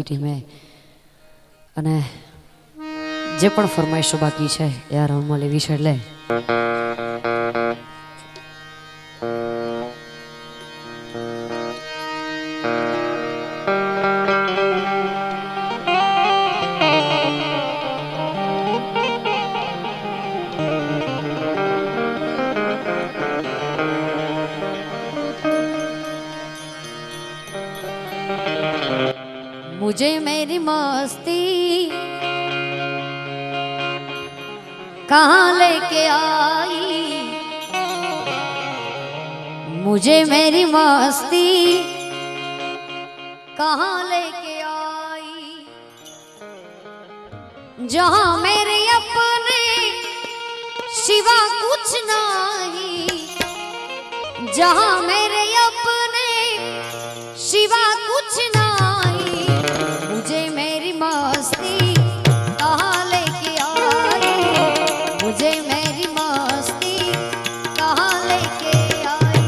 આખી ટીમે અને જે પણ ફરમાઈશો બાકી છે એ આ રાઉન્ડમાં લેવી છે એટલે मुझे मेरी मस्ती कहाँ लेके आई, मुझे मेरी मस्ती कहाँ लेके आई, जहाँ मेरे अपने सिवा कुछ नहीं, जहाँ मेरे अपने सिवा कुछ नहीं, मुझे मेरी मस्ती कहाँ लेके आई, मुझे मेरी मस्ती कहाँ लेके आई।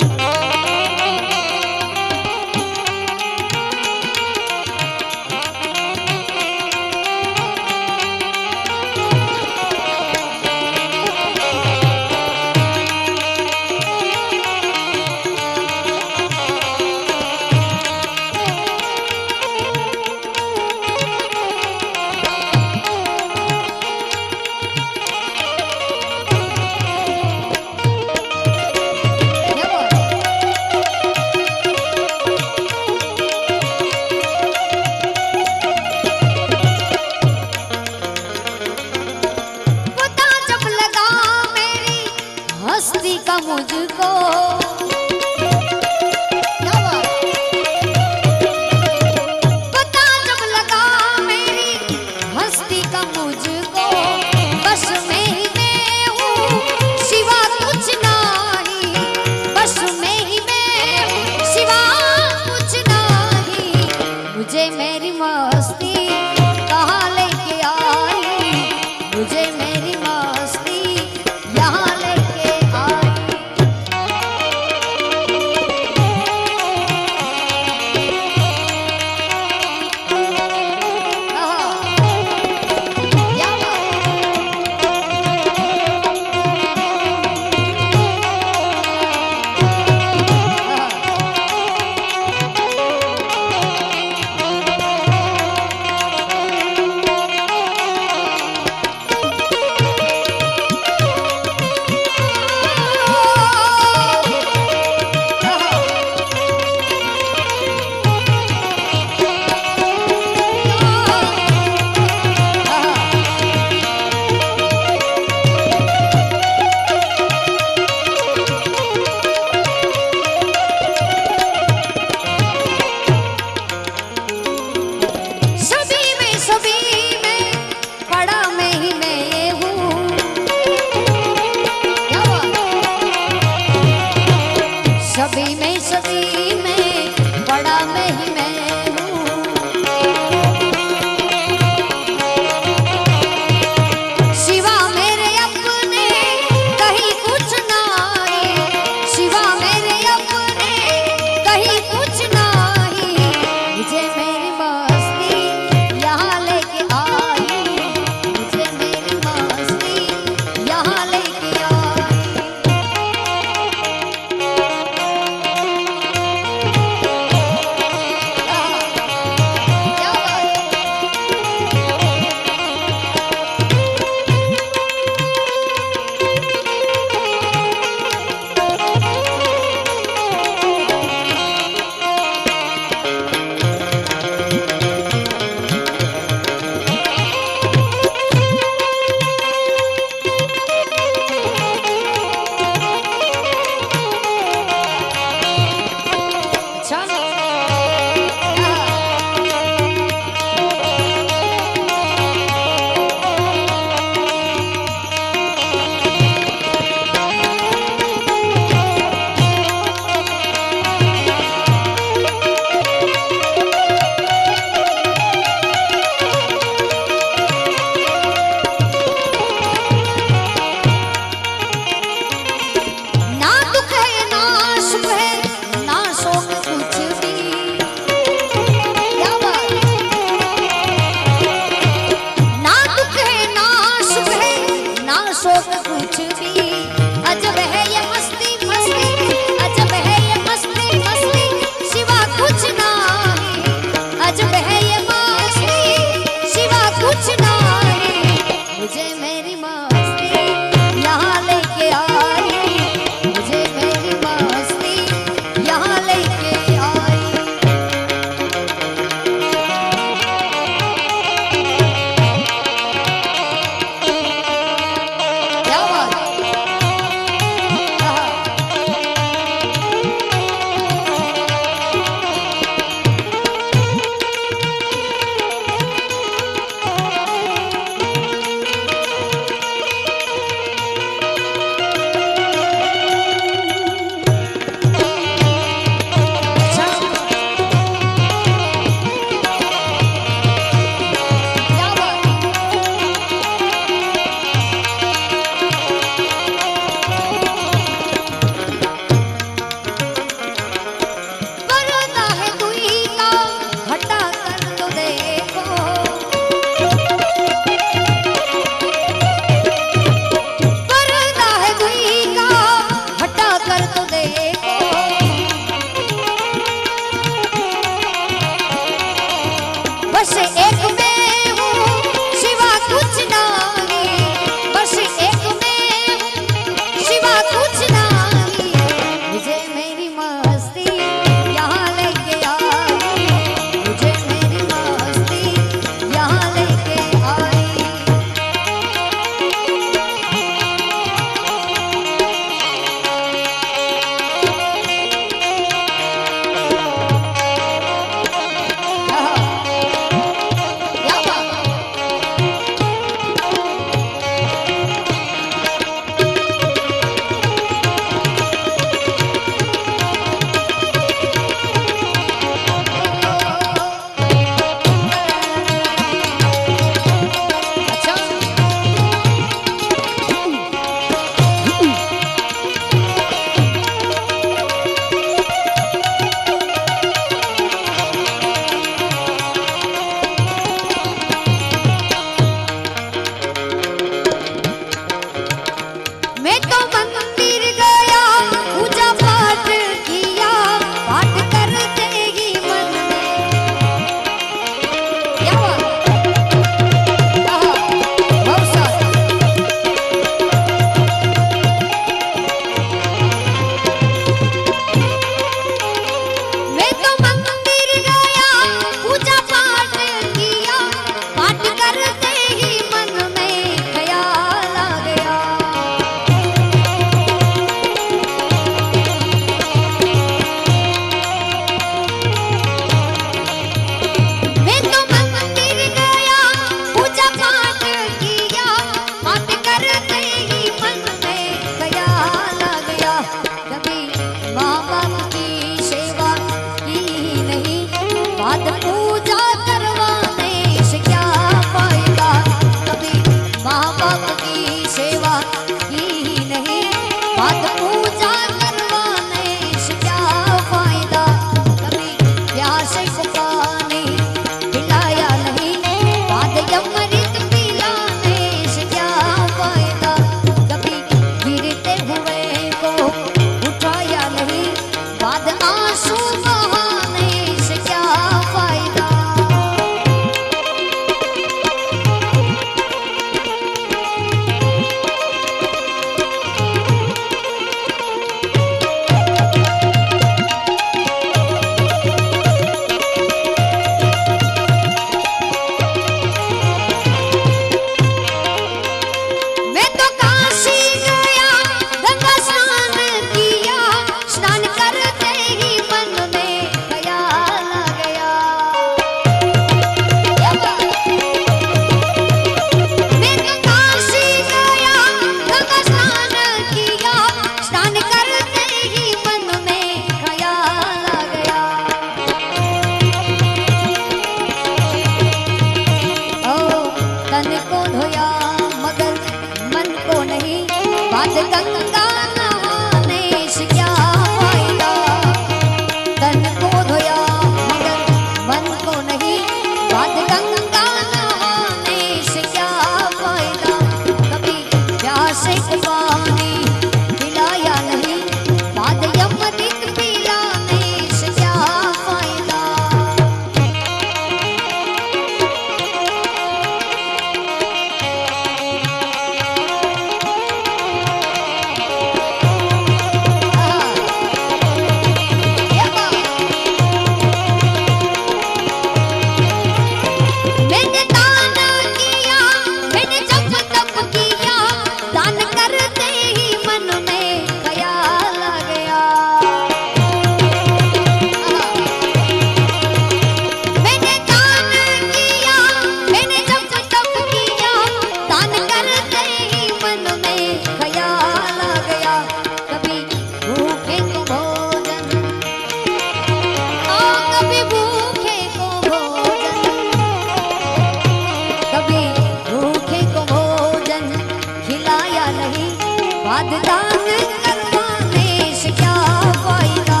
बाद दान करवाने से क्या फायदा,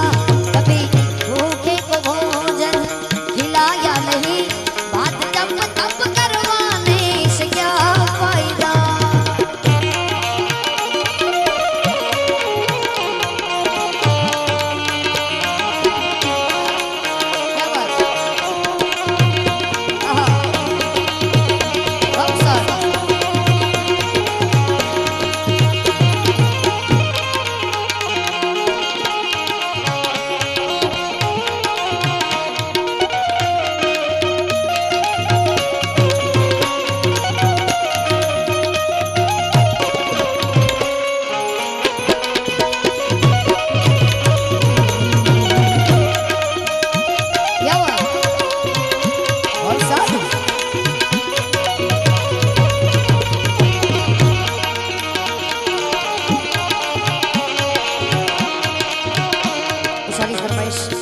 कभी भूखे को भोजन खिलाया नहीं, बाद जब तब करवाने से क्या फायदा। क्या बात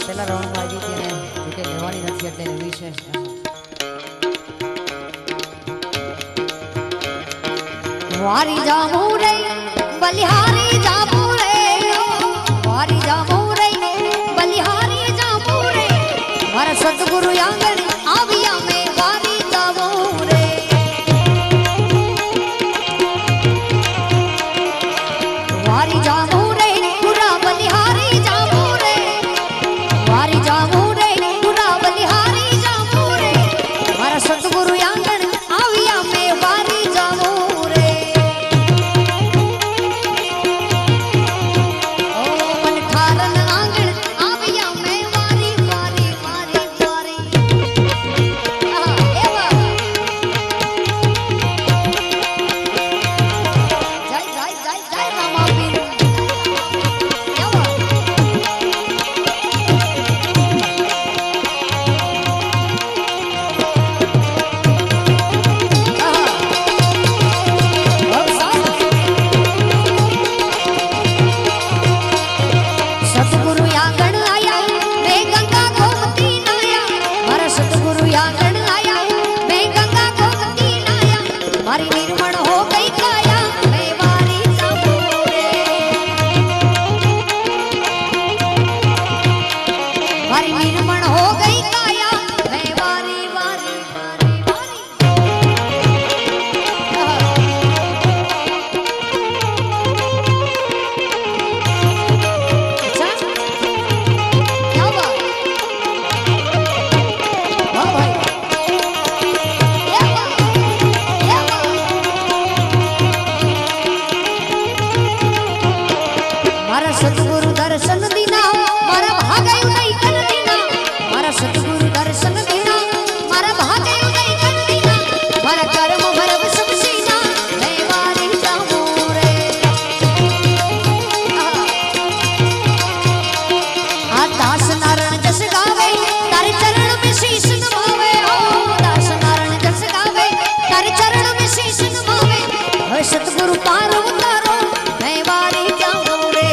પેલા રાઉન્ડમાં આવી હતી અને જોકે લેવાની નથી એટલે લેવી છે। વારી જામુ રે બલિહારી જામુ રે, વારી જામુ રે બલિહારી જામુ રે, મારા સદગુરુ આંગણ આવ્યા મેં વારી જામુ રે। વારી જામુ રે પૂરા બલિહારી જામુ રે, વારી જામુ રે પૂરા બલિહારી જામુ રે, મારા સદગુરુ આંગણ આવ્યા મેં વારી જામુ રે। ઓ મન ઠારન આંગણ આવ્યા મેં વારી વારી વારી વારી। એવા જય જય જય જય રામાપીર। એવા सतगुरु आंगण आया मैं गंगा गोमती नाया, मारा सतगुरु आंगण आया मैं गंगा गोमती नाया, मारी निर्मण हो गई काया मैं वारी जामू रे, मारी निर्मण हो गई काया मैं वारी वारी वारी वारी। अच्छा क्या बात, वाह भाई क्या बात क्या बात। मारा सतगुरु दर्शन दीना मारा भागे उदय कर दीना, मारा सतगुरु दर्शन दीना मारा भागे उदय कर दीना, मारा कर्म भरव सब सीना मैं वारी जामू रे। आ दास नारायण जस गावे तारे चरण में शीश नवावे, ओ दास नारायण जस गावे तारे चरण में शीश नवावे, हे सतगुरु पार उतारो मैं वारी जामू रे,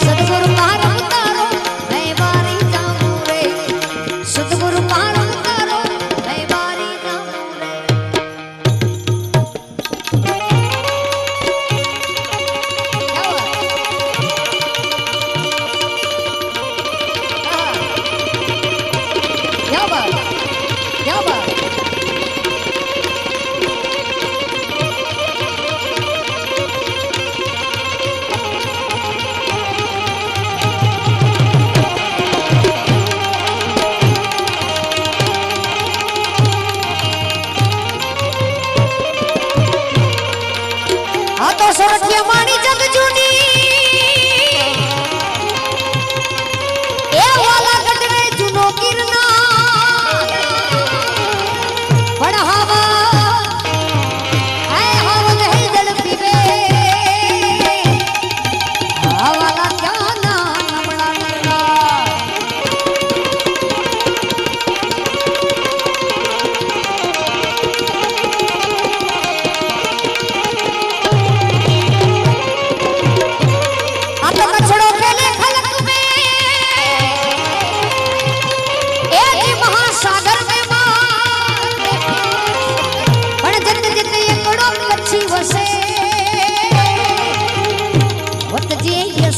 सतगुरु पार उतारो मैं वारी जामू रे, सतगुरु पार उतारो मैं वारी जामू रे। क्या बात क्या बात क्या बात। આ તો સોરઠિયા માણી જગ જૂની એ વાલા ગઢને જૂનો કિરના પણ હવા નહીં ઝડપી વે, આ વાલા ક્યાં ના નમણા નમણા।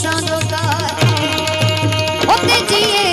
सांगोकार होते जिए